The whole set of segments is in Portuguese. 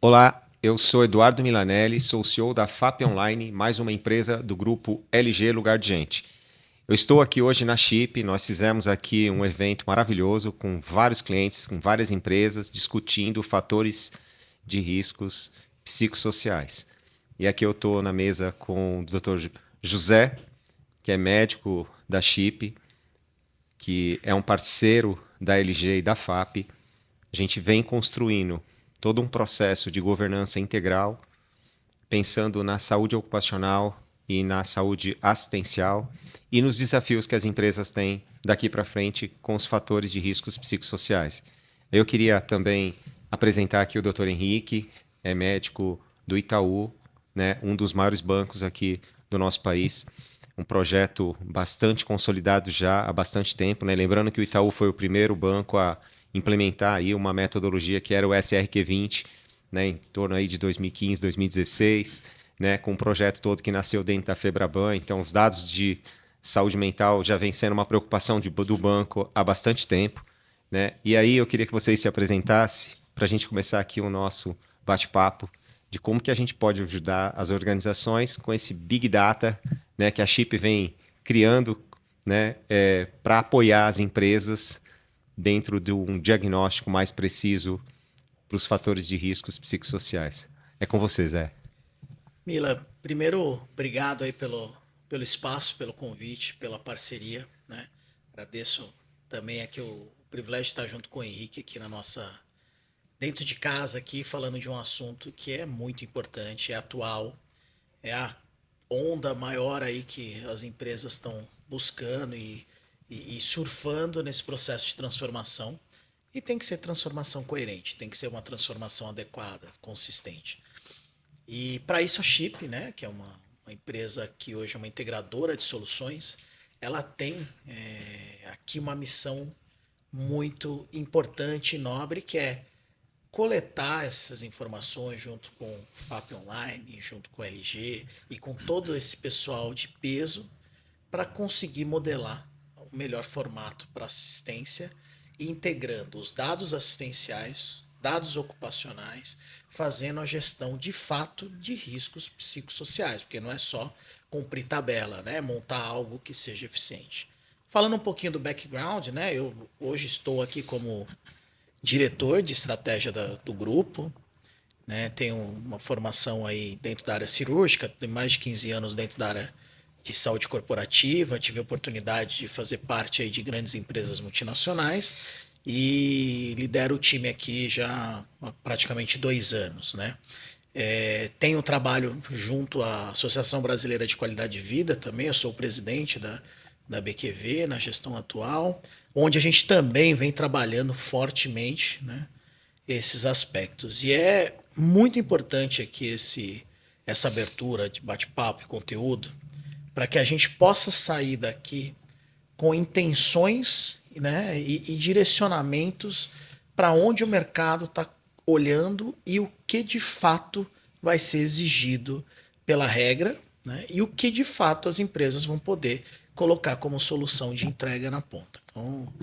Olá, eu sou Eduardo Milanelli, sou o CEO da FAP Online, mais uma empresa do grupo LG Lugar de Gente. Eu estou aqui hoje na Chip, nós fizemos aqui um evento maravilhoso com vários clientes, com várias empresas, discutindo fatores de riscos psicossociais. E aqui eu estou na mesa com o Dr. José, que é médico da Chip, que é um parceiro da LG e da FAP. A gente vem construindo todo um processo de governança integral, pensando na saúde ocupacional e na saúde assistencial e nos desafios que as empresas têm daqui para frente com os fatores de riscos psicossociais. Eu queria também apresentar aqui o Dr. Henrique, é médico do Itaú, né, um dos maiores bancos aqui do nosso país. Um projeto bastante consolidado já há bastante tempo, né? Lembrando que o Itaú foi o primeiro banco a implementar aí uma metodologia que era o SRQ20, né, em torno aí de 2015, 2016, né, com um projeto todo que nasceu dentro da Febraban. Então, os dados de saúde mental já vem sendo uma preocupação do banco há bastante tempo, né? E aí eu queria que vocês se apresentassem para a gente começar aqui o nosso bate-papo de como que a gente pode ajudar as organizações com esse Big Data, né, que a Chip vem criando, né, para apoiar as empresas dentro de um diagnóstico mais preciso para os fatores de riscos psicossociais. É com vocês, Zé. Mila, primeiro, obrigado aí pelo espaço, pelo convite, pela parceria, né? Agradeço também aqui o privilégio de estar junto com o Henrique aqui dentro de casa aqui, falando de um assunto que é muito importante, é atual, é a onda maior aí que as empresas estão buscando e surfando nesse processo de transformação. E tem que ser transformação coerente, tem que ser uma transformação adequada, consistente. E para isso a Chip, né, que é uma empresa que hoje é uma integradora de soluções, ela tem aqui uma missão muito importante e nobre, que é coletar essas informações junto com o FAP Online, junto com o LG e com todo esse pessoal de peso para conseguir modelar o melhor formato para assistência, integrando os dados assistenciais, dados ocupacionais, fazendo a gestão de fato de riscos psicossociais, porque não é só cumprir tabela, né? Montar algo que seja eficiente. Falando um pouquinho do background, né? Eu hoje estou aqui como diretor de estratégia do grupo, né? Tenho uma formação aí dentro da área cirúrgica, tenho mais de 15 anos dentro da área de saúde corporativa, tive a oportunidade de fazer parte aí de grandes empresas multinacionais e lidero o time aqui já há praticamente 2 anos, né? Tenho trabalho junto à Associação Brasileira de Qualidade de Vida também, eu sou o presidente da BQV na gestão atual, onde a gente também vem trabalhando fortemente, né, esses aspectos. E é muito importante aqui essa abertura de bate-papo e conteúdo para que a gente possa sair daqui com intenções, né, e direcionamentos para onde o mercado está olhando e o que de fato vai ser exigido pela regra, né, e o que de fato as empresas vão poder colocar como solução de entrega na ponta. Então,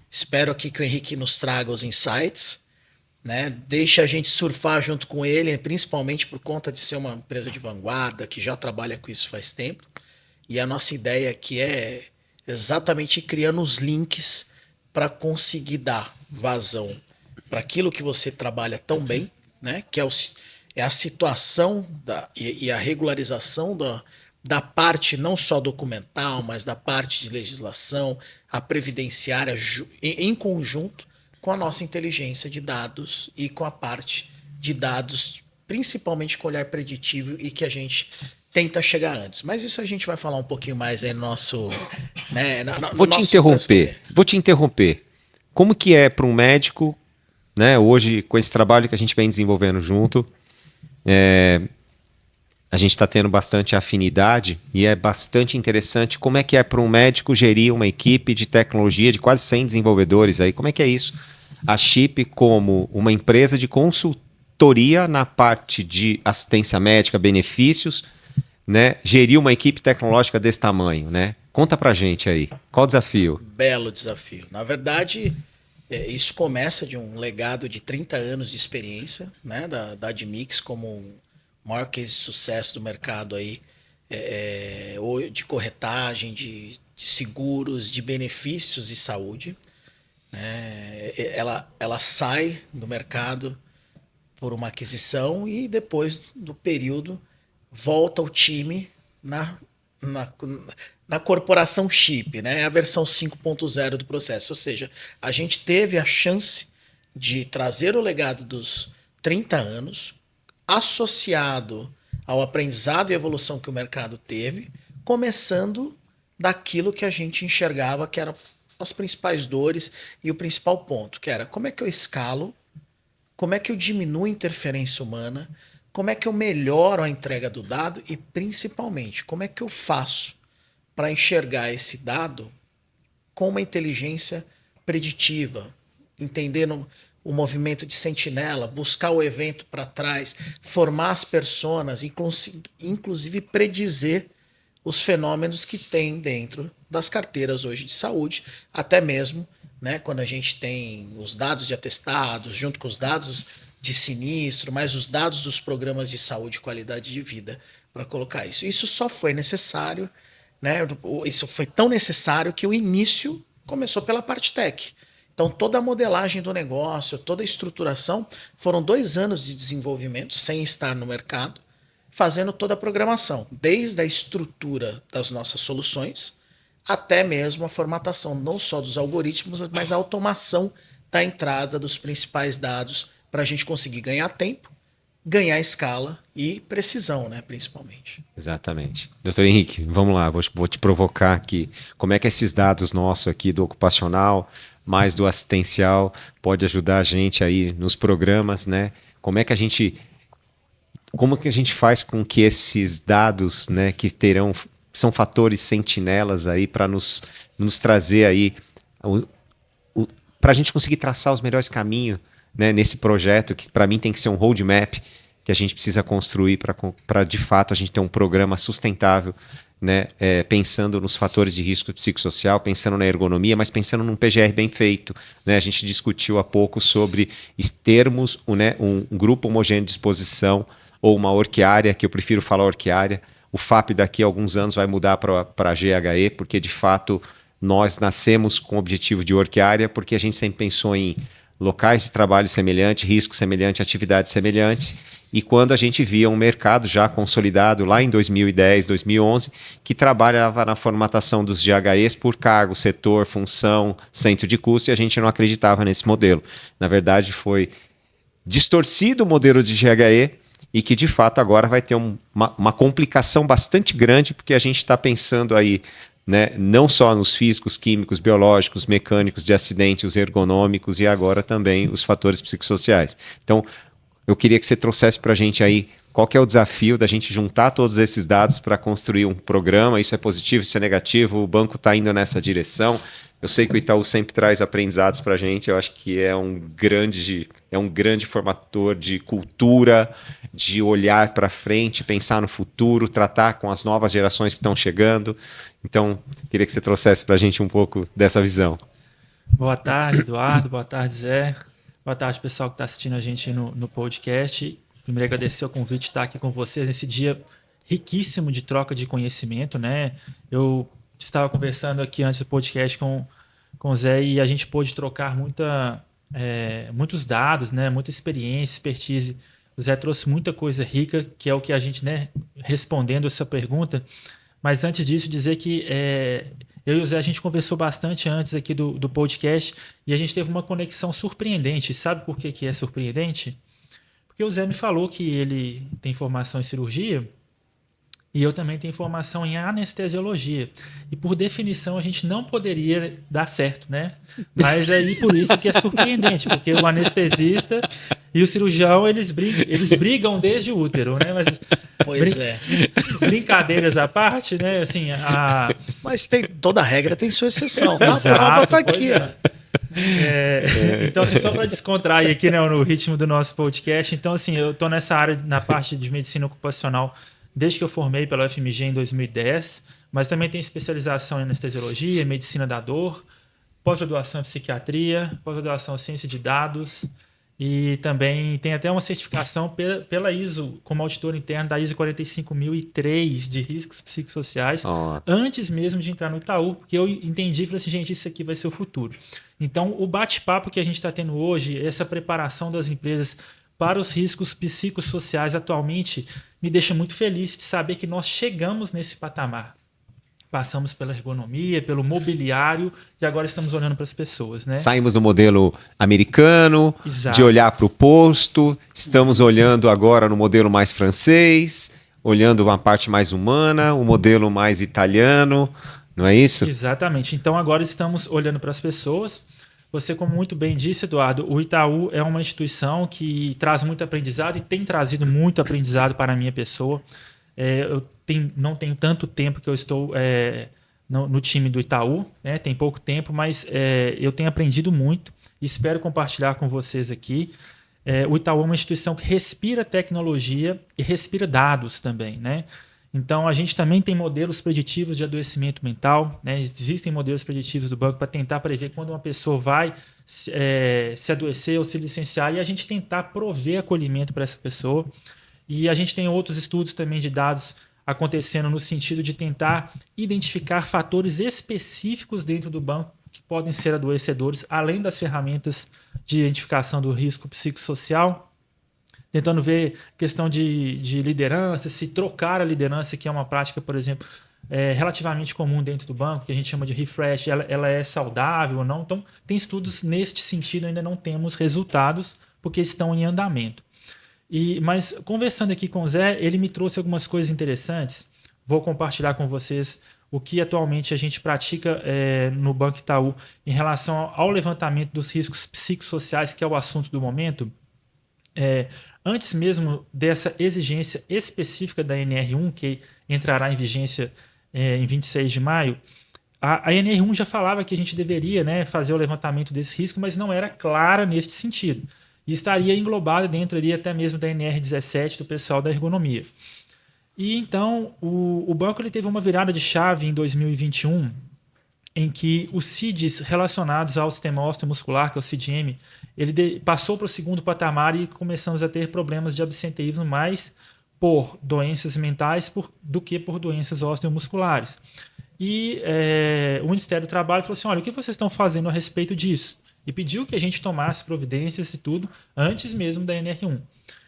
espero aqui que o Henrique nos traga os insights, né? Deixa a gente surfar junto com ele, principalmente por conta de ser uma empresa de vanguarda que já trabalha com isso faz tempo. E a nossa ideia aqui é exatamente criando os links para conseguir dar vazão para aquilo que você trabalha tão bem, né? Que é a situação e a regularização da parte não só documental, mas da parte de legislação, a previdenciária em conjunto com a nossa inteligência de dados e com a parte de dados, principalmente com olhar preditivo e que a gente tenta chegar antes. Mas isso a gente vai falar um pouquinho mais aí no nosso, né, no Vou te nosso interromper. transcorrer. Vou te interromper. Como que é para um médico, né, hoje com esse trabalho que a gente vem desenvolvendo junto, a gente está tendo bastante afinidade e é bastante interessante como é que é para um médico gerir uma equipe de tecnologia de quase 100 desenvolvedores aí. Como é que é isso? A Chip como uma empresa de consultoria na parte de assistência médica, benefícios, né? Gerir uma equipe tecnológica desse tamanho, né? Conta pra gente aí. Qual o desafio? Belo desafio. Na verdade, Isso começa de um legado de 30 anos de experiência, né, da Admix como um maior case de sucesso do mercado aí, de corretagem, de seguros, de benefícios e saúde. Né? Ela sai do mercado por uma aquisição e depois do período volta o time na, na corporação chip, né? A versão 5.0 do processo. Ou seja, a gente teve a chance de trazer o legado dos 30 anos associado ao aprendizado e evolução que o mercado teve, começando daquilo que a gente enxergava que eram as principais dores e o principal ponto, que era como é que eu escalo, como é que eu diminuo a interferência humana, como é que eu melhoro a entrega do dado e, principalmente, como é que eu faço para enxergar esse dado com uma inteligência preditiva, entendendo o movimento de sentinela, buscar o evento para trás, formar as personas, inclusive predizer os fenômenos que tem dentro das carteiras hoje de saúde, até mesmo, né, quando a gente tem os dados de atestados, junto com os dados de sinistro, mais os dados dos programas de saúde e qualidade de vida para colocar isso. Isso só foi necessário, né, isso foi tão necessário que o início começou pela parte tech. Então, toda a modelagem do negócio, toda a estruturação, foram 2 anos de desenvolvimento sem estar no mercado, fazendo toda a programação, desde a estrutura das nossas soluções, até mesmo a formatação não só dos algoritmos, mas a automação da entrada dos principais dados para a gente conseguir ganhar tempo, ganhar escala e precisão, né, principalmente. Exatamente. Doutor Henrique, vamos lá, vou te provocar aqui. Como é que esses dados nossos aqui do ocupacional, mais do assistencial, pode ajudar a gente aí nos programas, né? Como que a gente faz com que esses dados, né, que são fatores sentinelas aí para nos trazer aí para a gente conseguir traçar os melhores caminhos, né, nesse projeto que para mim tem que ser um roadmap que a gente precisa construir para de fato a gente ter um programa sustentável, né, pensando nos fatores de risco psicossocial, pensando na ergonomia, mas pensando num PGR bem feito. Né? A gente discutiu há pouco sobre termos um grupo homogêneo de exposição ou uma orquiária, que eu prefiro falar orquiária. O FAP daqui a alguns anos vai mudar para GHE, porque de fato nós nascemos com o objetivo de orquiária, porque a gente sempre pensou em locais de trabalho semelhantes, risco semelhante, atividades semelhantes, e quando a gente via um mercado já consolidado lá em 2010, 2011, que trabalhava na formatação dos GHEs por cargo, setor, função, centro de custo, e a gente não acreditava nesse modelo. Na verdade, foi distorcido o modelo de GHE e que, de fato, agora vai ter uma complicação bastante grande, porque a gente está pensando aí, né, não só nos físicos, químicos, biológicos, mecânicos de acidente, os ergonômicos e agora também os fatores psicossociais. Então, eu queria que você trouxesse para a gente aí qual que é o desafio da gente juntar todos esses dados para construir um programa. Isso é positivo, isso é negativo, o banco está indo nessa direção. Eu sei que o Itaú sempre traz aprendizados para a gente, eu acho que é um grande formador de cultura, de olhar para frente, pensar no futuro, tratar com as novas gerações que estão chegando. Então, queria que você trouxesse para a gente um pouco dessa visão. Boa tarde, Eduardo. Boa tarde, Zé. Boa tarde, pessoal que está assistindo a gente no podcast. Primeiro, agradecer o convite de estar aqui com vocês nesse dia riquíssimo de troca de conhecimento, né? Eu estava conversando aqui antes do podcast com o Zé e a gente pôde trocar muitos dados, né? Muita experiência, expertise. O Zé trouxe muita coisa rica, que é o que a gente, né, respondendo a sua pergunta. Mas antes disso, dizer que eu e o Zé, a gente conversou bastante antes aqui do podcast e a gente teve uma conexão surpreendente. Sabe por que é surpreendente? Porque o Zé me falou que ele tem formação em cirurgia e eu também tenho formação em anestesiologia. E por definição a gente não poderia dar certo, né? Mas aí por isso que é surpreendente, porque o anestesista e o cirurgião, eles brigam desde o útero, né? Mas, pois é. Brincadeiras à parte, né? Assim, Mas toda regra tem sua exceção, tá? A prova tá aqui, ó. Então, assim, só para descontrair aqui, né, no ritmo do nosso podcast. Então, assim, eu tô nessa área, na parte de medicina ocupacional, desde que eu formei pela UFMG em 2010, mas também tenho especialização em anestesiologia, medicina da dor, pós-graduação em psiquiatria, pós-graduação em ciência de dados e também tem até uma certificação pela ISO, como auditor interno da ISO 45003 de riscos psicossociais, antes mesmo de entrar no Itaú, porque eu entendi e falei assim, gente, isso aqui vai ser o futuro. Então, o bate-papo que a gente está tendo hoje, essa preparação das empresas para os riscos psicossociais atualmente, me deixa muito feliz de saber que nós chegamos nesse patamar. Passamos pela ergonomia, pelo mobiliário e agora estamos olhando para as pessoas, né? Saímos do modelo americano, Exato. de olhar para o posto, estamos olhando agora no modelo mais francês, olhando uma parte mais humana, o modelo mais italiano, não é isso? Exatamente. Então agora estamos olhando para as pessoas. Você, como muito bem disse, Eduardo, o Itaú é uma instituição que traz muito aprendizado e tem trazido muito aprendizado para a minha pessoa. Não tenho tanto tempo que eu estou no time do Itaú, né? Tem pouco tempo, mas eu tenho aprendido muito e espero compartilhar com vocês aqui. O Itaú é uma instituição que respira tecnologia e respira dados também, né? Então, a gente também tem modelos preditivos de adoecimento mental, né? Existem modelos preditivos do banco para tentar prever quando uma pessoa vai se adoecer ou se licenciar e a gente tentar prover acolhimento para essa pessoa. E a gente tem outros estudos também de dados acontecendo no sentido de tentar identificar fatores específicos dentro do banco que podem ser adoecedores, além das ferramentas de identificação do risco psicossocial, tentando ver questão de liderança, se trocar a liderança, que é uma prática, por exemplo, relativamente comum dentro do banco, que a gente chama de refresh, ela é saudável ou não. Então, tem estudos neste sentido, ainda não temos resultados, porque estão em andamento. Mas conversando aqui com o Zé, ele me trouxe algumas coisas interessantes. Vou compartilhar com vocês o que atualmente a gente pratica no Banco Itaú em relação ao levantamento dos riscos psicossociais, que é o assunto do momento. Antes mesmo dessa exigência específica da NR1, que entrará em vigência em 26 de maio, a NR1 já falava que a gente deveria, né, fazer o levantamento desse risco, mas não era clara neste sentido. E estaria englobada dentro ali até mesmo da NR17 do pessoal da ergonomia. E então o banco ele teve uma virada de chave em 2021, em que os CIDs relacionados ao sistema osteomuscular, que é o CIDM, ele passou para o segundo patamar e começamos a ter problemas de absenteísmo mais por doenças mentais do que por doenças osteomusculares. E o Ministério do Trabalho falou assim, olha, o que vocês estão fazendo a respeito disso? E pediu que a gente tomasse providências e tudo antes mesmo da NR1.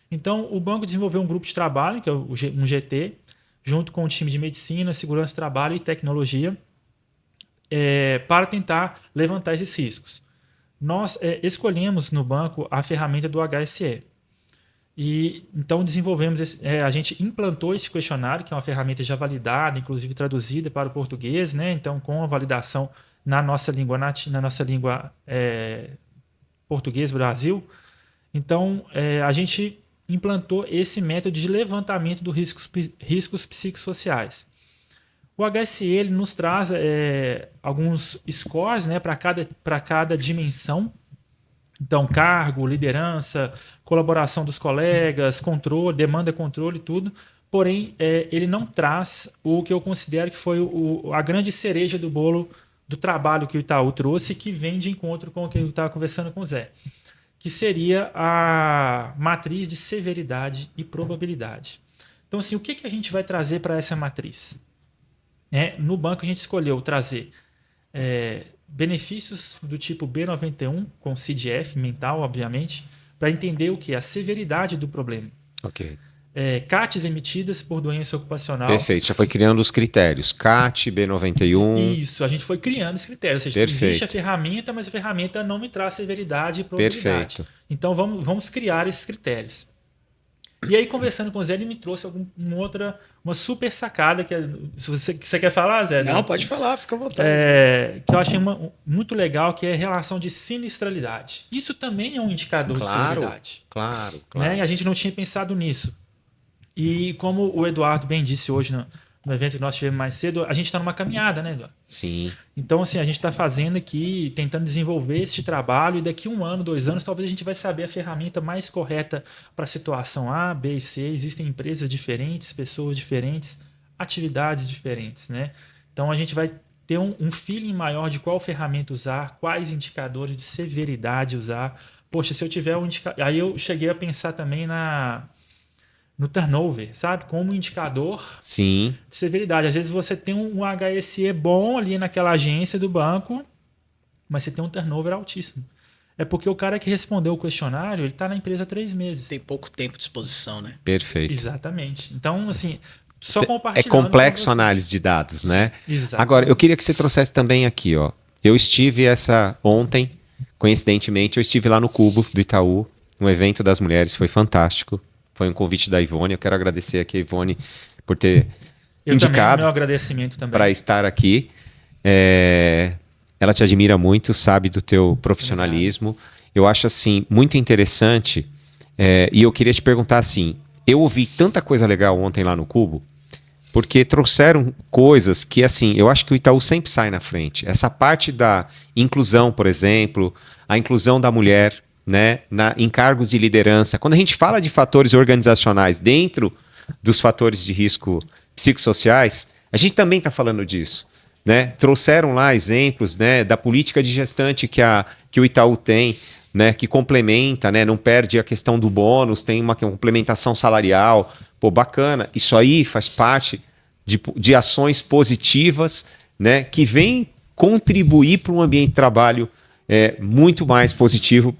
Então, o banco desenvolveu um grupo de trabalho, que é um GT, junto com o time de medicina, segurança do trabalho e tecnologia, para tentar levantar esses riscos. Nós escolhemos no banco a ferramenta do HSE. E então desenvolvemos, a gente implantou esse questionário, que é uma ferramenta já validada, inclusive traduzida para o português, né? Então, com a validação na nossa língua português Brasil. Então, a gente implantou esse método de levantamento dos riscos psicossociais. O HSE ele nos traz alguns scores, né, para cada dimensão. Então, cargo, liderança, colaboração dos colegas, controle, demanda, controle, tudo. Porém, ele não traz o que eu considero que foi a grande cereja do bolo do trabalho que o Itaú trouxe, que vem de encontro com o que eu estava conversando com o Zé, que seria a matriz de severidade e probabilidade. Então, assim, o que a gente vai trazer para essa matriz? No banco, a gente escolheu trazer benefícios do tipo B91, com CDF mental, obviamente, para entender o que? A severidade do problema. Ok. CATs emitidas por doença ocupacional. Perfeito, já foi criando os critérios. CAT, B91. Isso, a gente foi criando esse critério. Ou seja, existe a ferramenta, mas a ferramenta não me traz severidade e probabilidade. Perfeito. Então, vamos criar esses critérios. E aí, conversando com o Zé, ele me trouxe uma super sacada, que se você quer falar, Zé? Não, pode falar, fica à vontade. Que eu achei muito legal, que é a relação de sinistralidade. Isso também é um indicador de severidade. Claro. Né? E a gente não tinha pensado nisso. E como o Eduardo bem disse hoje no evento que nós tivemos mais cedo, a gente está numa caminhada, né, Eduardo? Sim. Então, assim, a gente está fazendo aqui, tentando desenvolver este trabalho, e daqui 1 ano, 2 anos, talvez a gente vai saber a ferramenta mais correta para a situação A, B e C. Existem empresas diferentes, pessoas diferentes, atividades diferentes, né? Então, a gente vai ter um feeling maior de qual ferramenta usar, quais indicadores de severidade usar. Poxa, se eu tiver um indicador... Aí eu cheguei a pensar também no turnover, sabe? Como indicador Sim. de severidade. Às vezes você tem um HSE bom ali naquela agência do banco, mas você tem um turnover altíssimo. É porque o cara que respondeu o questionário, ele está na empresa há 3 meses. Tem pouco tempo de exposição, né? Perfeito. Exatamente. Então, assim, só É compartilhando. complexo a análise de dados, né? Exato. Agora, eu queria que você trouxesse também aqui, ó. Eu estive ontem, coincidentemente, eu estive lá no Cubo do Itaú, no evento das mulheres, foi fantástico. Foi um convite da Ivone. Eu quero agradecer aqui a Ivone por ter indicado meu agradecimento também para estar aqui. Ela te admira muito, sabe do teu profissionalismo. Eu acho assim muito interessante. E eu queria te perguntar assim: eu ouvi tanta coisa legal ontem lá no Cubo, porque trouxeram coisas que assim eu acho que o Itaú sempre sai na frente. Essa parte da inclusão, por exemplo, a inclusão da mulher, né, em cargos de liderança. Quando a gente fala de fatores organizacionais dentro dos fatores de risco psicossociais, a gente também está falando disso, né? Trouxeram lá exemplos, né, da política de gestante que o Itaú tem, né, que complementa, né, não perde a questão do bônus, tem uma complementação salarial. Pô, bacana. Isso aí faz parte de ações positivas, né, que vêm contribuir para um ambiente de trabalho muito mais positivo,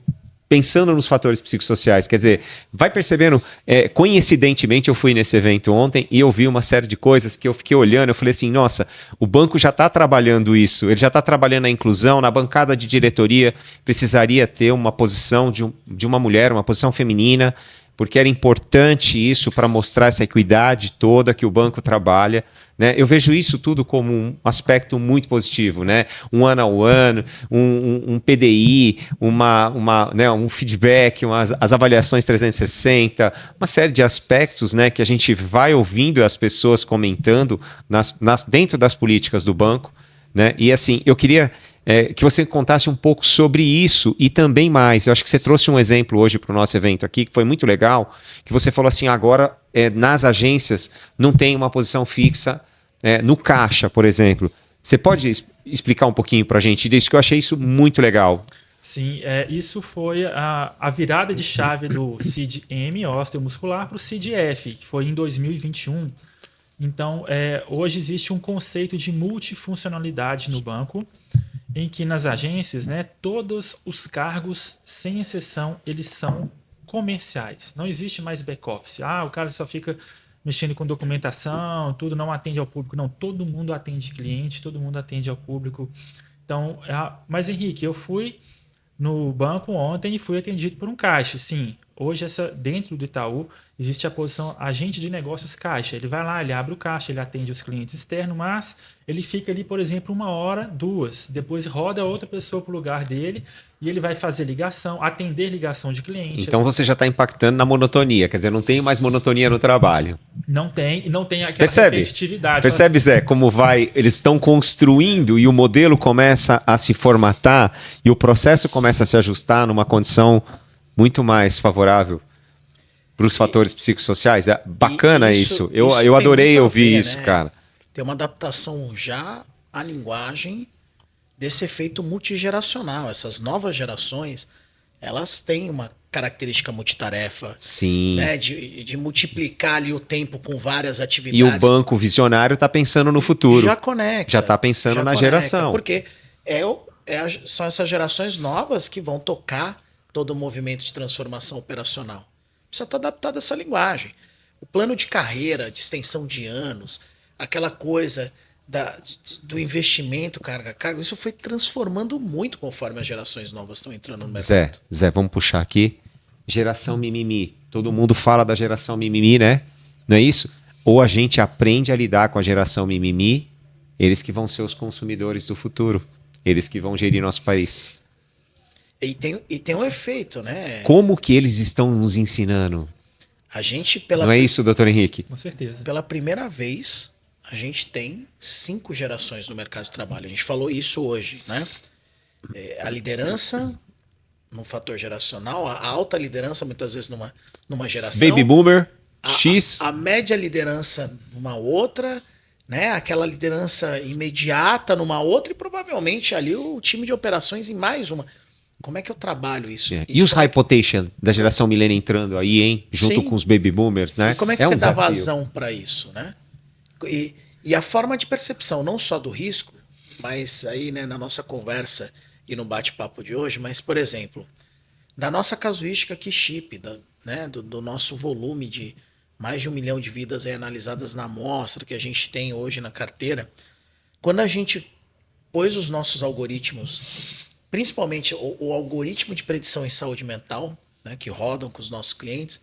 pensando nos fatores psicossociais. Quer dizer, vai percebendo, coincidentemente eu fui nesse evento ontem e eu vi uma série de coisas que eu fiquei olhando, eu falei assim, nossa, o banco já está trabalhando isso, ele já está trabalhando a inclusão, na bancada de diretoria precisaria ter uma posição de uma mulher, uma posição feminina, porque era importante isso para mostrar essa equidade toda que o banco trabalha, né? Eu vejo isso tudo como um aspecto muito positivo, né? Um one-on-one, um PDI, um feedback, as avaliações 360, uma série de aspectos, né, que a gente vai ouvindo as pessoas comentando dentro das políticas do banco, né? E assim, eu queria que você contasse um pouco sobre isso e também mais. Eu acho que você trouxe um exemplo hoje para o nosso evento aqui, que foi muito legal, que você falou assim, agora nas agências não tem uma posição fixa no caixa, por exemplo. Você pode explicar um pouquinho para a gente disso, que eu achei isso muito legal. Sim, isso foi a virada de chave do CID-M, osteomuscular, para o CID-F, que foi em 2021. Então, hoje existe um conceito de multifuncionalidade no banco, em que nas agências, né, todos os cargos, sem exceção, eles são comerciais. Não existe mais back-office. O cara só fica mexendo com documentação, tudo não atende ao público. Não, todo mundo atende cliente, todo mundo atende ao público. Então, mas Henrique, eu fui no banco ontem e fui atendido por um caixa. Sim, hoje dentro do Itaú existe a posição agente de negócios caixa. Ele vai lá, ele abre o caixa, ele atende os clientes externos, mas ele fica ali, por exemplo, 1 hora, 2. Depois roda outra pessoa para o lugar dele e ele vai fazer ligação, atender ligação de cliente. Então você já está impactando na monotonia, quer dizer, não tem mais monotonia no trabalho. Não tem aquela repetitividade. Percebe, Zé, como eles estão construindo e o modelo começa a se formatar e o processo começa a se ajustar numa condição muito mais favorável para os fatores psicossociais. É bacana isso. Eu adorei ouvir isso, cara. Tem uma adaptação já à linguagem desse efeito multigeracional. Essas novas gerações, elas têm uma característica multitarefa. Sim. Né, de multiplicar ali o tempo com várias atividades. E o banco visionário está pensando no futuro. Já conecta. Já está pensando na geração. Porque são essas gerações novas que vão tocar todo o movimento de transformação operacional. Precisa estar adaptado a essa linguagem. O plano de carreira, de extensão de anos, aquela coisa do investimento, carga, isso foi transformando muito conforme as gerações novas estão entrando no mercado. Zé, vamos puxar aqui. Geração mimimi. Todo mundo fala da geração mimimi, né? Não é isso? Ou a gente aprende a lidar com a geração mimimi, eles que vão ser os consumidores do futuro. Eles que vão gerir nosso país. E tem um efeito, né? Como que eles estão nos ensinando? A gente, Não é isso, doutor Henrique? Com certeza. Pela primeira vez, a gente tem 5 gerações no mercado de trabalho. A gente falou isso hoje, né? A liderança num fator geracional, a alta liderança muitas vezes numa geração. Baby Boomer, X. A média liderança numa outra né? Aquela liderança imediata numa outra e provavelmente ali o time de operações em mais uma. Como é que eu trabalho isso? E os como high é que, potential da geração milênio entrando aí, hein? Junto sim, com os baby boomers, e né? como é que É você um dá desafio. vazão para isso, né? E a forma de percepção, não só do risco, mas aí, né, na nossa conversa e no bate-papo de hoje, mas, por exemplo, da nossa casuística aqui, chip, né, do nosso volume de mais de 1 milhão de vidas aí analisadas na amostra que a gente tem hoje na carteira, quando a gente pôs os nossos algoritmos, principalmente o algoritmo de predição em saúde mental, né, que rodam com os nossos clientes,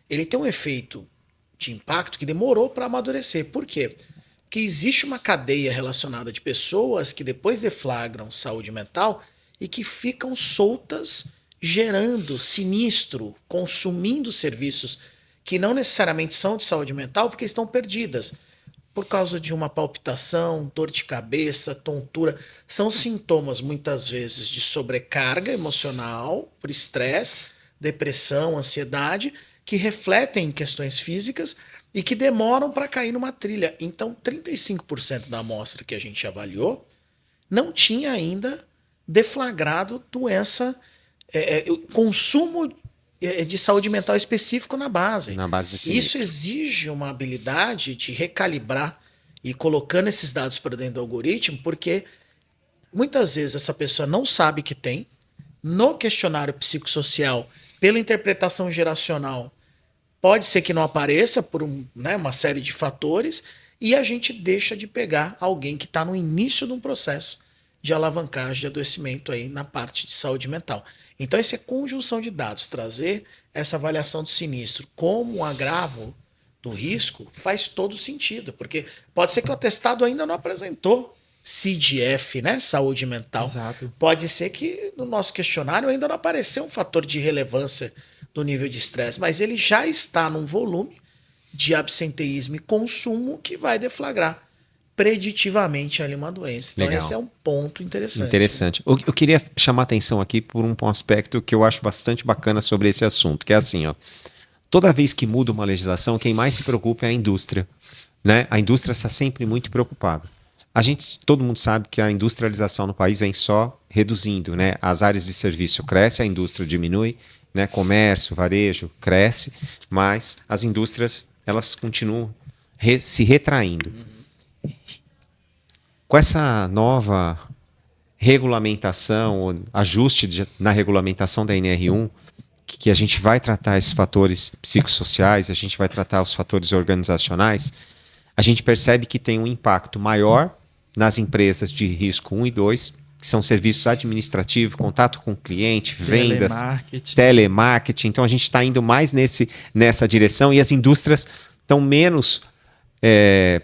ele tem um efeito de impacto que demorou para amadurecer. Por quê? Porque existe uma cadeia relacionada de pessoas que depois deflagram saúde mental e que ficam soltas, gerando sinistro, consumindo serviços que não necessariamente são de saúde mental porque estão perdidas por causa de uma palpitação, dor de cabeça, tontura. São sintomas, muitas vezes, de sobrecarga emocional, por estresse, depressão, ansiedade, que refletem em questões físicas e que demoram para cair numa trilha. Então, 35% da amostra que a gente avaliou não tinha ainda deflagrado doença, consumo de saúde mental específico na base. Na base de Isso sinistro. exige uma habilidade de recalibrar e colocando esses dados para dentro do algoritmo, porque muitas vezes essa pessoa não sabe que tem. No questionário psicossocial, pela interpretação geracional, pode ser que não apareça por uma série de fatores e a gente deixa de pegar alguém que está no início de um processo de alavancagem de adoecimento aí na parte de saúde mental. Então, essa é conjunção de dados, trazer essa avaliação do sinistro como um agravo do risco faz todo sentido, porque pode ser que o atestado ainda não apresentou CDF, né, saúde mental. Exato. Pode ser que no nosso questionário ainda não apareceu um fator de relevância do nível de estresse, mas ele já está num volume de absenteísmo e consumo que vai deflagrar preditivamente ali uma doença. Então, Legal. esse é um ponto interessante. Interessante. Eu queria chamar a atenção aqui por um aspecto que eu acho bastante bacana sobre esse assunto, que é assim, ó. Toda vez que muda uma legislação, quem mais se preocupa é a indústria, né? A indústria está sempre muito preocupada. Todo mundo sabe que a industrialização no país vem só reduzindo, né? As áreas de serviço crescem, a indústria diminui, né? Comércio, varejo cresce, mas as indústrias elas continuam se retraindo. Com essa nova regulamentação, ou ajuste na regulamentação da NR1, que a gente vai tratar esses fatores psicossociais, a gente vai tratar os fatores organizacionais, a gente percebe que tem um impacto maior nas empresas de risco 1 e 2, que são serviços administrativos, contato com o cliente, vendas, telemarketing. Então a gente está indo mais nessa direção e as indústrias estão menos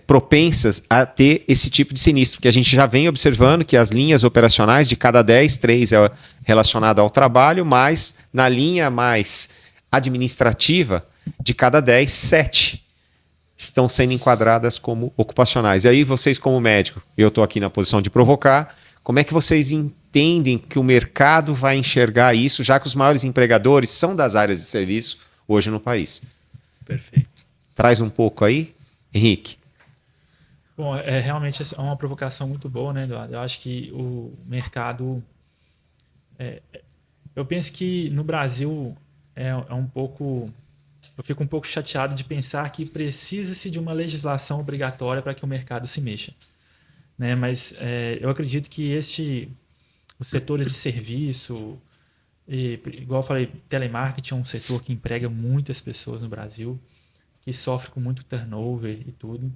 propensas a ter esse tipo de sinistro, porque a gente já vem observando que as linhas operacionais de cada 10, 3 é relacionada ao trabalho, mas na linha mais administrativa, de cada 10, 7 estão sendo enquadradas como ocupacionais. E aí vocês como médico, eu estou aqui na posição de provocar, como é que vocês entendem que o mercado vai enxergar isso, já que os maiores empregadores são das áreas de serviço hoje no país? Perfeito. Traz um pouco aí, Henrique. Bom, realmente é uma provocação muito boa, né, Eduardo? Eu acho que o mercado... eu penso que no Brasil é um pouco... Eu fico um pouco chateado de pensar que precisa-se de uma legislação obrigatória para que o mercado se mexa, né? Mas eu acredito que os setores de serviço, igual eu falei, telemarketing é um setor que emprega muitas pessoas no Brasil, que sofre com muito turnover e tudo.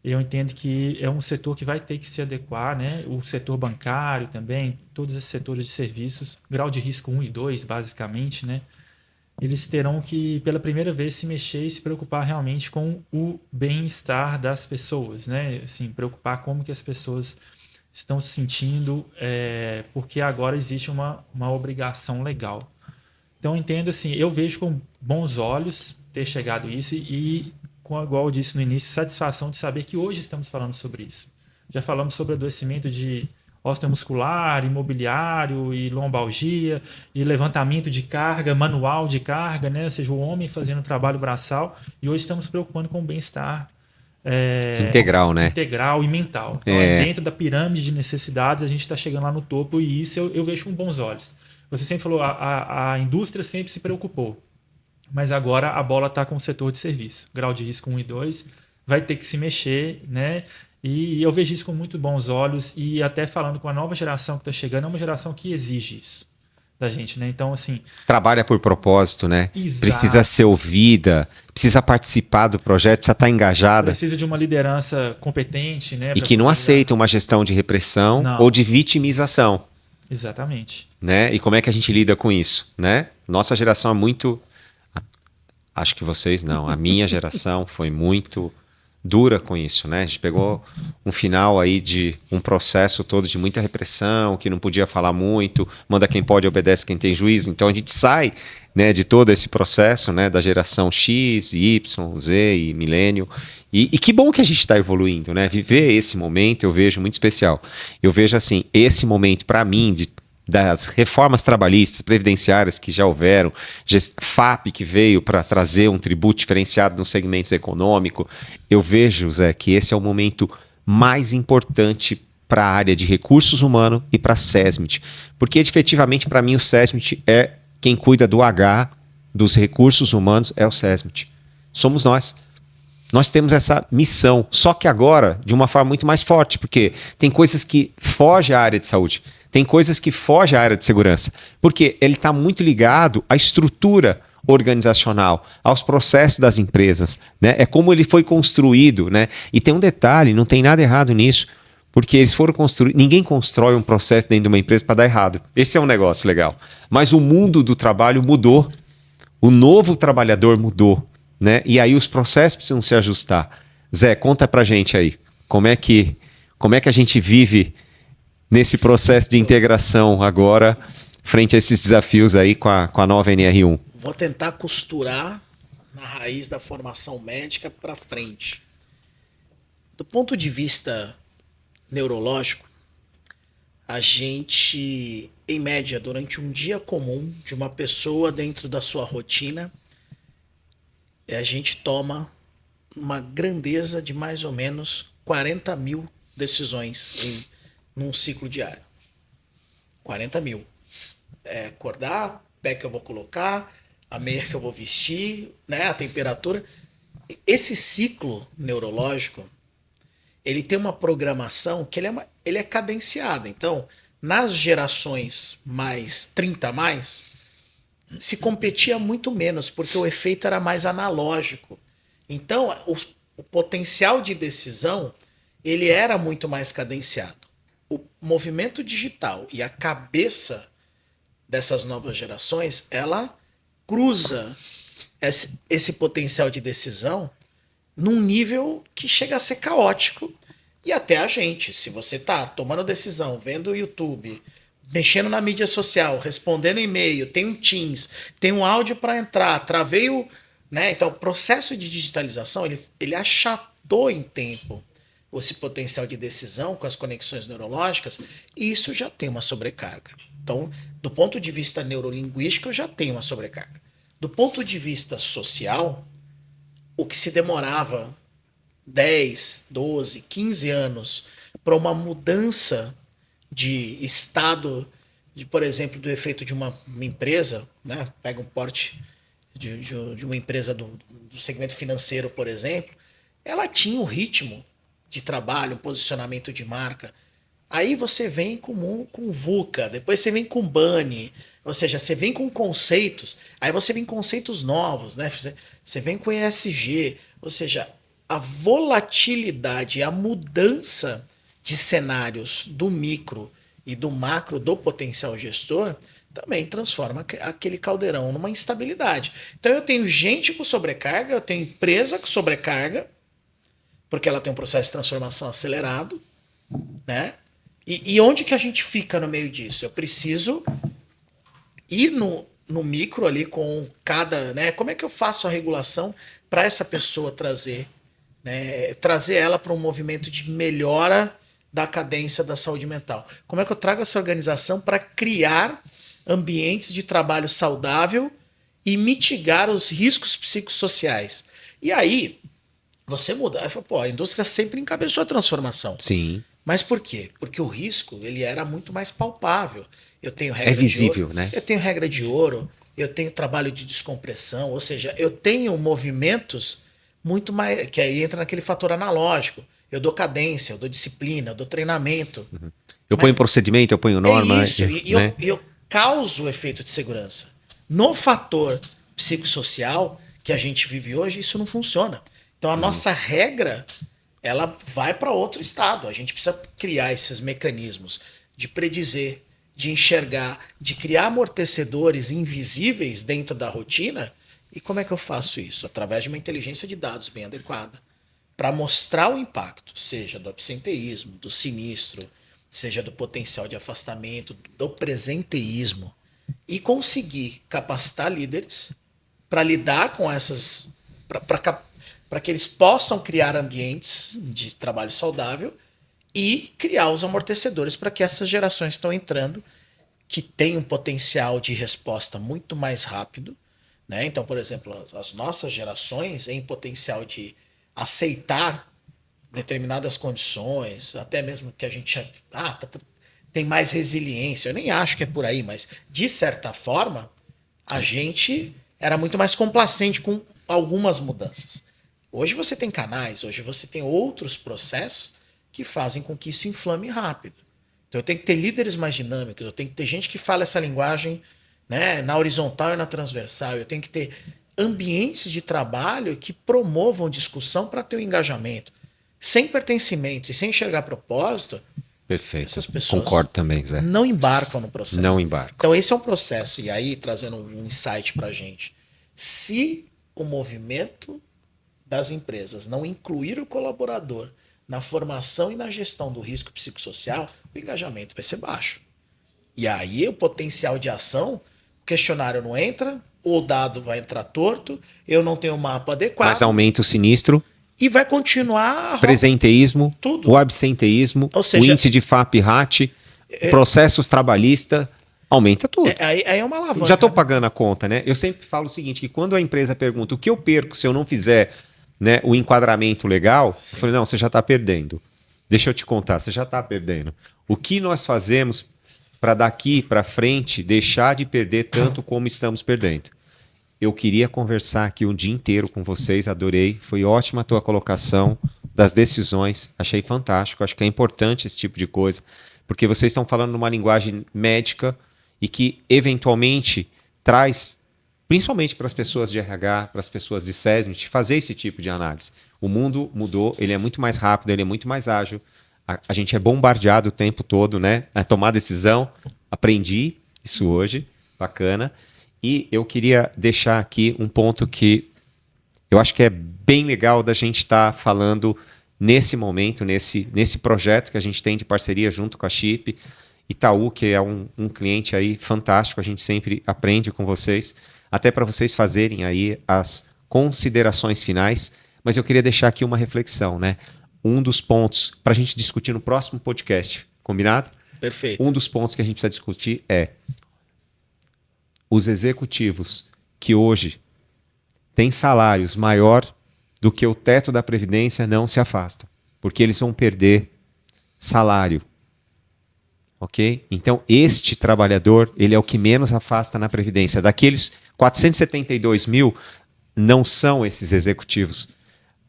Eu entendo que é um setor que vai ter que se adequar, né? O setor bancário também, todos esses setores de serviços, grau de risco 1 e 2, basicamente, né? Eles terão que, pela primeira vez, se mexer e se preocupar realmente com o bem-estar das pessoas, né? Assim, preocupar como que as pessoas estão se sentindo, porque agora existe uma obrigação legal. Então, eu entendo assim, eu vejo com bons olhos ter chegado isso e, igual eu disse no início, satisfação de saber que hoje estamos falando sobre isso. Já falamos sobre adoecimento de osteomuscular, imobiliário e lombalgia e levantamento de carga, manual de carga, né? Ou seja, o homem fazendo trabalho braçal, e hoje estamos preocupando com o bem-estar Integral, né? Integral e mental. Então, dentro da pirâmide de necessidades, a gente está chegando lá no topo e isso eu vejo com bons olhos. Você sempre falou, a indústria sempre se preocupou, mas agora a bola está com o setor de serviço. Grau de risco 1 e 2 vai ter que se mexer, né? E eu vejo isso com muito bons olhos e até falando com a nova geração que está chegando, é uma geração que exige isso da gente, né? Então, assim... Trabalha por propósito, né? Exato. Precisa ser ouvida, precisa participar do projeto, precisa estar engajada. Precisa de uma liderança competente, né? E que não aceita uma gestão de repressão ou de vitimização. Exatamente. Né? E como é que a gente lida com isso, né? Nossa geração é muito... Acho que vocês não. A minha geração foi muito dura com isso, né? A gente pegou um final aí de um processo todo de muita repressão, que não podia falar muito, manda quem pode, obedece quem tem juízo. Então a gente sai, né, de todo esse processo, né, da geração X, Y, Z e milênio. E que bom que a gente está evoluindo, né? Viver esse momento eu vejo muito especial. Eu vejo assim, esse momento para mim das reformas trabalhistas, previdenciárias que já houveram, FAP que veio para trazer um tributo diferenciado nos segmentos econômicos, eu vejo, Zé, que esse é o momento mais importante para a área de recursos humanos e para a SESMIT. Porque, efetivamente, para mim, o SESMIT é quem cuida do H, dos recursos humanos, é o SESMIT. Somos nós. Nós temos essa missão, só que agora de uma forma muito mais forte, porque tem coisas que fogem à área de saúde, tem coisas que fogem à área de segurança, porque ele está muito ligado à estrutura organizacional, aos processos das empresas, né? É como ele foi construído, né? E tem um detalhe, não tem nada errado nisso, porque eles foram construir, ninguém constrói um processo dentro de uma empresa para dar errado. Esse é um negócio legal. Mas o mundo do trabalho mudou, o novo trabalhador mudou. Né? E aí os processos precisam se ajustar. Zé, conta pra gente aí, como é que a gente vive nesse processo de integração agora, frente a esses desafios aí com a nova NR1? Vou tentar costurar na raiz da formação médica para frente. Do ponto de vista neurológico, a gente, em média, durante um dia comum de uma pessoa dentro da sua rotina, a gente toma uma grandeza de mais ou menos 40 mil decisões num ciclo diário. 40 mil. Acordar, pé que eu vou colocar, a meia que eu vou vestir, né, a temperatura. Esse ciclo neurológico, ele tem uma programação que ele é cadenciado. Então, nas gerações mais 30 mais, se competia muito menos, porque o efeito era mais analógico. Então, o potencial de decisão, ele era muito mais cadenciado. O movimento digital e a cabeça dessas novas gerações, ela cruza esse potencial de decisão num nível que chega a ser caótico. E até a gente, se você está tomando decisão, vendo o YouTube, mexendo na mídia social, respondendo e-mail, tem um Teams, tem um áudio para entrar, travei o... Né? Então, o processo de digitalização, ele achatou em tempo esse potencial de decisão com as conexões neurológicas, e isso já tem uma sobrecarga. Então, do ponto de vista neurolinguístico, eu já tenho uma sobrecarga. Do ponto de vista social, o que se demorava 10, 12, 15 anos para uma mudança de estado, por exemplo, do efeito de uma empresa, né? Pega um porte de uma empresa do segmento financeiro, por exemplo, ela tinha um ritmo de trabalho, um posicionamento de marca. Aí você vem com VUCA, depois você vem com BANI, ou seja, você vem com conceitos, aí você vem com conceitos novos, né? Você vem com ESG, ou seja, a volatilidade, a mudança de cenários do micro e do macro do potencial gestor também transforma aquele caldeirão numa instabilidade. Então eu tenho gente com sobrecarga, eu tenho empresa com sobrecarga, porque ela tem um processo de transformação acelerado, né? E onde que a gente fica no meio disso? Eu preciso ir no micro ali com cada... Né? Como é que eu faço a regulação para essa pessoa trazer ela para um movimento de melhora da cadência da saúde mental? Como é que eu trago essa organização para criar ambientes de trabalho saudável e mitigar os riscos psicossociais? E aí, você muda. Aí, pô, a indústria sempre encabeçou a transformação. Sim. Mas por quê? Porque o risco ele era muito mais palpável. Eu tenho regra É visível, de ouro, né? eu tenho regra de ouro, eu tenho trabalho de descompressão, ou seja, eu tenho movimentos muito mais que aí entra naquele fator analógico. Eu dou cadência, eu dou disciplina, eu dou treinamento. Eu Mas ponho procedimento, eu ponho norma, é isso, e né? eu causo o efeito de segurança. No fator psicossocial que a gente vive hoje, isso não funciona. Então a nossa regra, ela vai para outro estado. A gente precisa criar esses mecanismos de predizer, de enxergar, de criar amortecedores invisíveis dentro da rotina. E como é que eu faço isso? Através de uma inteligência de dados bem adequada para mostrar o impacto, seja do absenteísmo, do sinistro, seja do potencial de afastamento, do presenteísmo, e conseguir capacitar líderes para lidar com essas. Para que eles possam criar ambientes de trabalho saudável e criar os amortecedores para que essas gerações que estão entrando, que têm um potencial de resposta muito mais rápido, né? Então, por exemplo, as nossas gerações em potencial de aceitar determinadas condições, até mesmo que a gente tem mais resiliência. Eu nem acho que é por aí, mas de certa forma, a gente era muito mais complacente com algumas mudanças. Hoje você tem canais, hoje você tem outros processos que fazem com que isso inflame rápido. Então eu tenho que ter líderes mais dinâmicos, eu tenho que ter gente que fala essa linguagem, né, na horizontal e na transversal, eu tenho que ter ambientes de trabalho que promovam discussão para ter o engajamento. Sem pertencimento e sem enxergar propósito, Perfeito. essas pessoas Concordo também, Zé. não embarcam no processo. Não embarcam. Então esse é um processo. E aí, trazendo um insight para a gente. Se o movimento das empresas não incluir o colaborador na formação e na gestão do risco psicossocial, o engajamento vai ser baixo. E aí o potencial de ação, o questionário não entra, o dado vai entrar torto, eu não tenho um mapa adequado. Mas aumenta o sinistro, e vai continuar presenteísmo, tudo. o absenteísmo, Ou seja, o índice de FAP-RAT, processos trabalhistas, aumenta tudo. Aí é uma alavanca. Já estou pagando a conta, né? Eu sempre falo o seguinte, que quando a empresa pergunta o que eu perco se eu não fizer, né, o enquadramento legal, eu falei, não, você já está perdendo. Deixa eu te contar, você já está perdendo. O que nós fazemos para daqui para frente deixar de perder tanto como estamos perdendo? Eu queria conversar aqui um dia inteiro com vocês, adorei, foi ótima a tua colocação das decisões, achei fantástico, acho que é importante esse tipo de coisa, porque vocês estão falando numa linguagem médica e que eventualmente traz, principalmente para as pessoas de RH, para as pessoas de SESMIT, fazer esse tipo de análise. O mundo mudou, ele é muito mais rápido, ele é muito mais ágil, a gente é bombardeado o tempo todo, né? A tomar decisão, aprendi isso hoje, bacana. E eu queria deixar aqui um ponto que eu acho que é bem legal da gente estar falando nesse momento, nesse projeto que a gente tem de parceria junto com a Chip. Itaú, que é um cliente aí fantástico, a gente sempre aprende com vocês, até para vocês fazerem aí as considerações finais. Mas eu queria deixar aqui uma reflexão, né? Um dos pontos para a gente discutir no próximo podcast, combinado? Perfeito. Um dos pontos que a gente precisa discutir é os executivos que hoje têm salários maior do que o teto da Previdência não se afastam, porque eles vão perder salário. Ok? Então, este trabalhador, ele é o que menos afasta na Previdência. Daqueles 472 mil, não são esses executivos.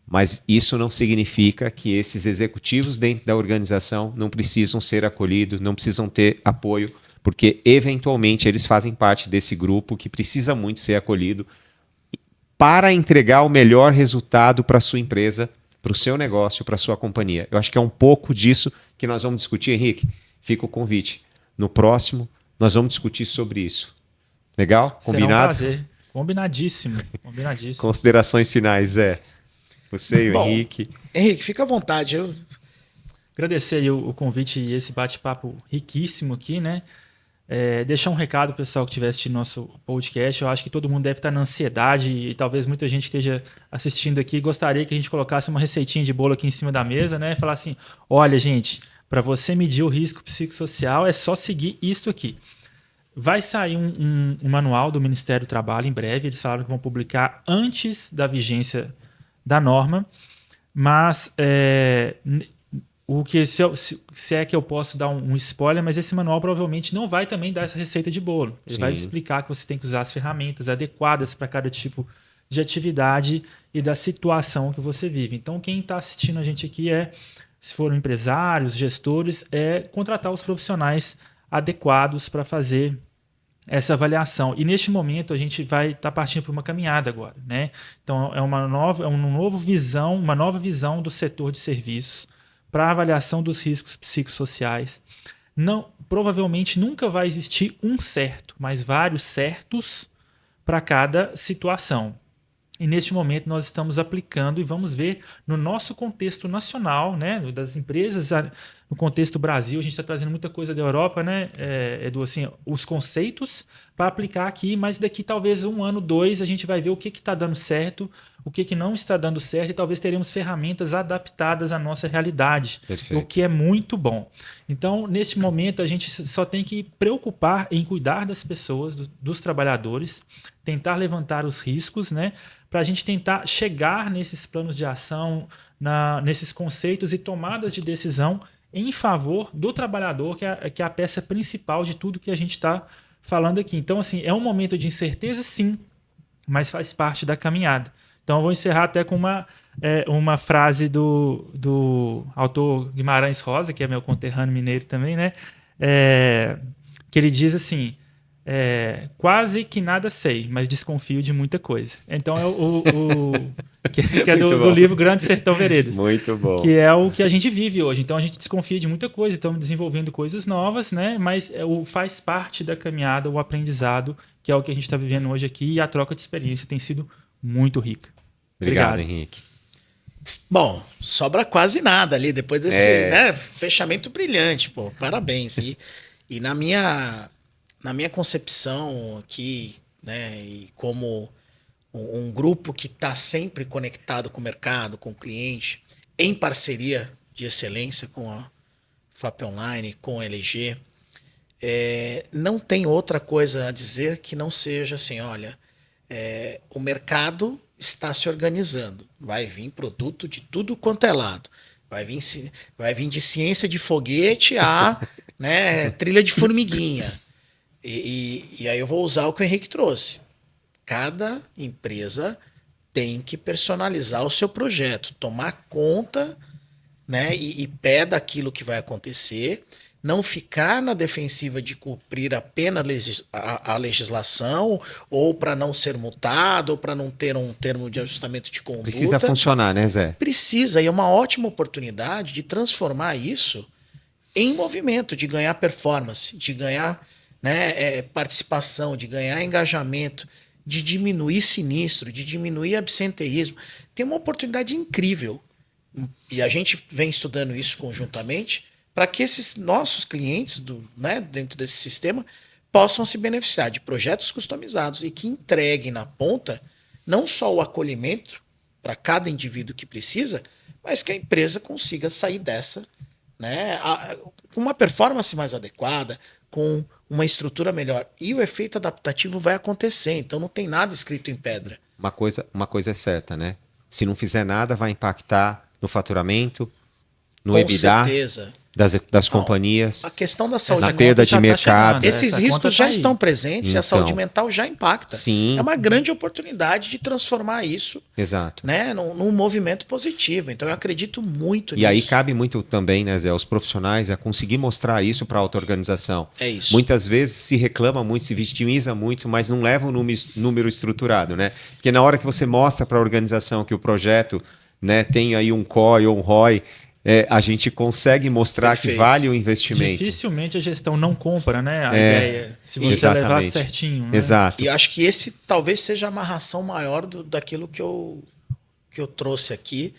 Mas isso não significa que esses executivos dentro da organização não precisam ser acolhidos, não precisam ter apoio, porque eventualmente eles fazem parte desse grupo que precisa muito ser acolhido para entregar o melhor resultado para a sua empresa, para o seu negócio, para a sua companhia. Eu acho que é um pouco disso que nós vamos discutir, Henrique. Fica o convite. No próximo, nós vamos discutir sobre isso. Legal? Combinado? Será um prazer. Combinadíssimo. Combinadíssimo. Considerações finais, Zé. Você e o Bom, Henrique. Henrique, fica à vontade. Agradecer aí o convite e esse bate-papo riquíssimo aqui, né? Deixar um recado pro pessoal que estiver assistindo nosso podcast. Eu acho que todo mundo deve estar na ansiedade e talvez muita gente esteja assistindo aqui. Gostaria que a gente colocasse uma receitinha de bolo aqui em cima da mesa, né? E falar assim, olha, gente, para você medir o risco psicossocial é só seguir isso aqui. Vai sair um manual do Ministério do Trabalho em breve. Eles falaram que vão publicar antes da vigência da norma. Mas o que se é que eu posso dar um spoiler, mas esse manual provavelmente não vai também dar essa receita de bolo. Ele vai explicar que você tem que usar as ferramentas adequadas para cada tipo de atividade e da situação que você vive. Então, quem está assistindo a gente aqui se foram empresários, gestores, contratar os profissionais adequados para fazer essa avaliação. E neste momento a gente vai estar partindo para uma caminhada agora, né? Então é uma nova visão do setor de serviços para avaliação dos riscos psicossociais. Não, provavelmente nunca vai existir um certo, mas vários certos para cada situação. E neste momento nós estamos aplicando e vamos ver no nosso contexto nacional, né, das empresas, no contexto Brasil, a gente está trazendo muita coisa da Europa, né, Edu, assim, os conceitos para aplicar aqui, mas daqui talvez 1 ano, 2, a gente vai ver o que está dando certo, o que não está dando certo e talvez teremos ferramentas adaptadas à nossa realidade, Perfeito. o que é muito bom. Então, neste momento, a gente só tem que preocupar em cuidar das pessoas, dos trabalhadores, tentar levantar os riscos, né, para a gente tentar chegar nesses planos de ação, nesses conceitos e tomadas de decisão em favor do trabalhador, que é a peça principal de tudo que a gente está falando aqui. Então, assim, é um momento de incerteza, sim, mas faz parte da caminhada. Então, eu vou encerrar até com uma frase do autor Guimarães Rosa, que é meu conterrâneo mineiro também, né? Que ele diz assim: quase que nada sei, mas desconfio de muita coisa. Então que é do livro Grande Sertão Veredas. Muito bom. Que é o que a gente vive hoje. Então a gente desconfia de muita coisa, estamos desenvolvendo coisas novas, né? Mas faz parte da caminhada, o aprendizado, que é o que a gente está vivendo hoje aqui, e a troca de experiência tem sido muito rica. Obrigado, Henrique. Bom, sobra quase nada ali depois desse fechamento brilhante, pô. Parabéns. E na minha concepção aqui, né, e como um grupo que está sempre conectado com o mercado, com o cliente, em parceria de excelência com a FAP Online, com a LG, não tem outra coisa a dizer que não seja assim, olha, o mercado está se organizando, vai vir produto de tudo quanto é lado, vai vir de ciência de foguete a trilha de formiguinha. E aí eu vou usar o que o Henrique trouxe. Cada empresa tem que personalizar o seu projeto, tomar conta, né, e pé daquilo que vai acontecer, não ficar na defensiva de cumprir apenas a legislação, ou para não ser multado, ou para não ter um termo de ajustamento de conduta. Precisa funcionar, né, Zé? Precisa, e é uma ótima oportunidade de transformar isso em movimento, de ganhar performance, de ganhar participação, de ganhar engajamento, de diminuir sinistro, de diminuir absenteísmo. Tem uma oportunidade incrível. E a gente vem estudando isso conjuntamente para que esses nossos clientes dentro desse sistema possam se beneficiar de projetos customizados e que entreguem na ponta não só o acolhimento para cada indivíduo que precisa, mas que a empresa consiga sair dessa com uma performance mais adequada, com uma estrutura melhor. E o efeito adaptativo vai acontecer, então não tem nada escrito em pedra. Uma coisa é certa, né? Se não fizer nada, vai impactar no faturamento, no EBITDA. Com certeza. Das companhias. A questão da saúde na mental, perda de mercado. esses riscos já estão presentes e a saúde mental já impacta. Sim. É uma grande oportunidade de transformar isso num movimento positivo. Então eu acredito muito nisso. E aí cabe muito também, né, Zé, aos profissionais a conseguir mostrar isso para a auto-organização. É isso. Muitas vezes se reclama muito, se vitimiza muito, mas não leva um número estruturado, né? Porque na hora que você mostra para a organização que o projeto, né, tem aí um COI ou um ROI, a gente consegue mostrar Perfeito. que vale o investimento. Dificilmente a gestão não compra, né, a ideia, se você levar certinho. Né? Exato. E eu acho que esse talvez seja a amarração maior daquilo que eu trouxe aqui,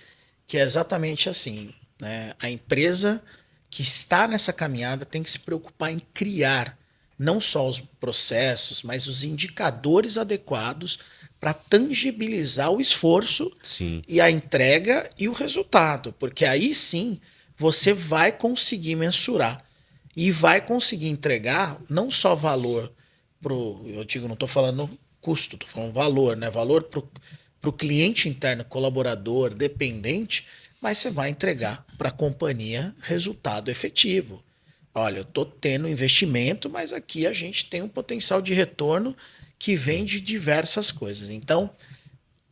que é exatamente assim, né? A empresa que está nessa caminhada tem que se preocupar em criar não só os processos, mas os indicadores adequados para tangibilizar o esforço e a entrega e o resultado. Porque aí sim você vai conseguir mensurar e vai conseguir entregar não só valor eu digo, não estou falando custo, estou falando valor, né? Valor para o cliente interno, colaborador, dependente, mas você vai entregar para a companhia resultado efetivo. Olha, eu estou tendo investimento, mas aqui a gente tem um potencial de retorno que vem de diversas coisas. Então,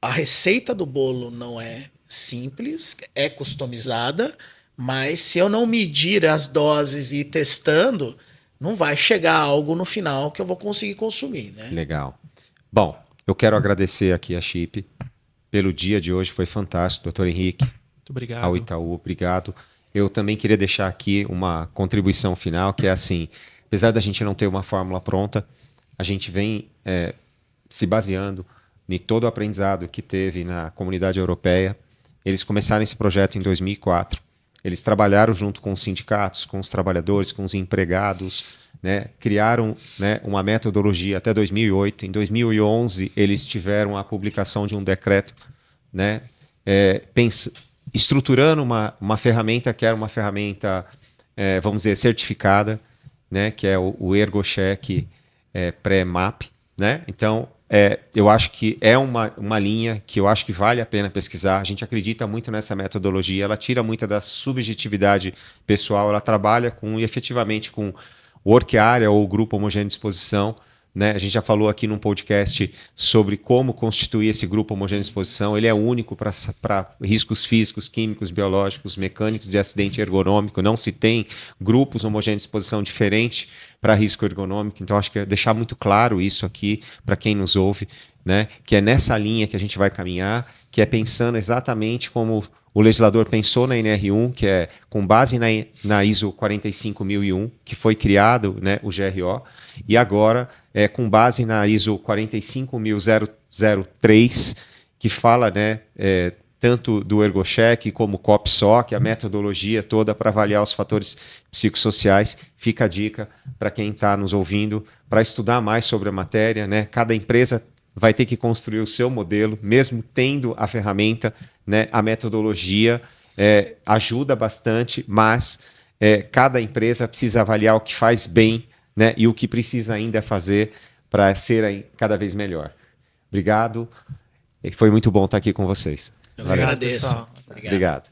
a receita do bolo não é simples, é customizada, mas se eu não medir as doses e ir testando, não vai chegar algo no final que eu vou conseguir consumir, né? Legal. Bom, eu quero agradecer aqui a Chip pelo dia de hoje, foi fantástico, doutor Henrique. Muito obrigado. Ao Itaú, obrigado. Eu também queria deixar aqui uma contribuição final, que é assim, apesar da gente não ter uma fórmula pronta, a gente vem se baseando em todo o aprendizado que teve na comunidade europeia. Eles começaram esse projeto em 2004. Eles trabalharam junto com os sindicatos, com os trabalhadores, com os empregados, né? Criaram, né, uma metodologia até 2008. Em 2011, eles tiveram a publicação de um decreto, né, estruturando uma ferramenta que era uma ferramenta, vamos dizer, certificada, né, que é o ErgoCheck pré-MAP. Né? Então, eu acho que é uma linha que eu acho que vale a pena pesquisar. A gente acredita muito nessa metodologia, ela tira muita da subjetividade pessoal, ela trabalha efetivamente com o work area ou o grupo homogêneo de exposição. Né? A gente já falou aqui num podcast sobre como constituir esse grupo homogêneo de exposição. Ele é único para riscos físicos, químicos, biológicos, mecânicos e acidente ergonômico. Não se tem grupos homogêneos de exposição diferentes para risco ergonômico. Então, acho que é deixar muito claro isso aqui para quem nos ouve, né? Que é nessa linha que a gente vai caminhar, que é pensando exatamente como o legislador pensou na NR1, que é com base na ISO 45001, que foi criado, né, o GRO, e agora com base na ISO 45003, que fala, né, tanto do ErgoCheck como o COPSOC, a metodologia toda para avaliar os fatores psicossociais. Fica a dica para quem está nos ouvindo, para estudar mais sobre a matéria. Né? Cada empresa vai ter que construir o seu modelo, mesmo tendo a ferramenta, né? A metodologia ajuda bastante, mas cada empresa precisa avaliar o que faz bem, né? E o que precisa ainda fazer para ser cada vez melhor. Obrigado. Foi muito bom estar aqui com vocês. Eu agradeço. Pessoal. Obrigado. Obrigado.